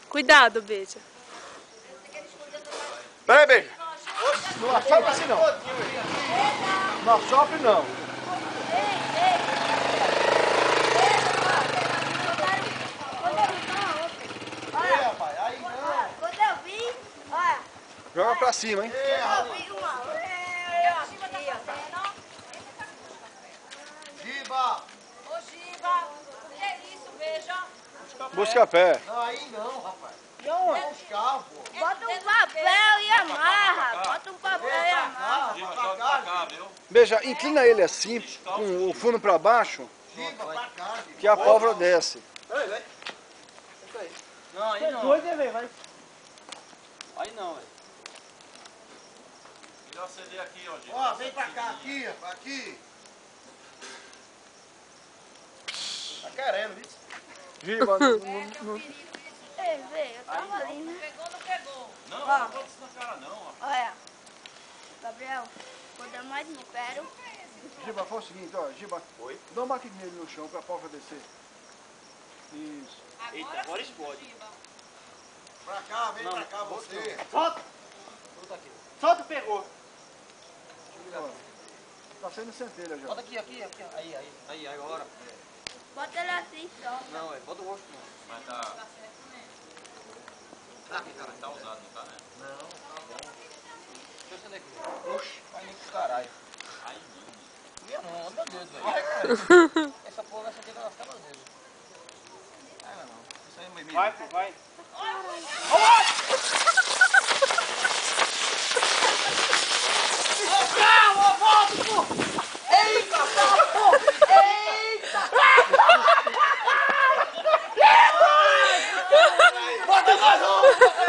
Cuidado, Beija. Peraí, Beija. Não assopra assim não. Não assopra não. Olha, rapaz, aí não. Quando eu vi, olha. Joga pra cima, hein? Eu vi uma. Giba! Ô, Giba, o que é isso, Beija? Busca pé. Não, aí não, rapaz. Não, Os carros, pô. bota um papel e amarra. Bota um papel e amarra. Giba, pra cá, viu? Beija, inclina ele assim, com o fundo pra baixo, Giba, pra cá, Giba. que a pólvora desce. Não, aí não. Dois, velho, vai. Aí não, velho. Melhor acender aqui, ó, Giba. Ó, vem pra cá, aqui, ó, aqui. Tá querendo, viu? Giba, Ei, vê, eu tava ali, né? Pegou, não pegou? Não, não bota isso na cara não, ó. Olha, Gabriel, quando eu mais me quero, Giba, faz o seguinte, ó, Giba, dá uma aqui nele no chão pra pólvora descer. Isso. Eita, agora explode. Giba. Pra cá, vem pra cá, você. Solta. Solta, pegou. Ó, tá saindo centelha já. Bota aqui, aqui, aqui. Aí, agora. bota ele assim só. Não, velho, bota o rosto não. Mas tá... Tá certo mesmo. Tá, cara, tá usado, não tá, né? Não, tá bom. Deixa eu acender aqui. Oxi, vai nem pro caralho. Ai, minha não, meu Deus, velho. Essa porra vai acender na tela dele. Ah, não. Isso aí é meio... Vai, vai. Bota mais um!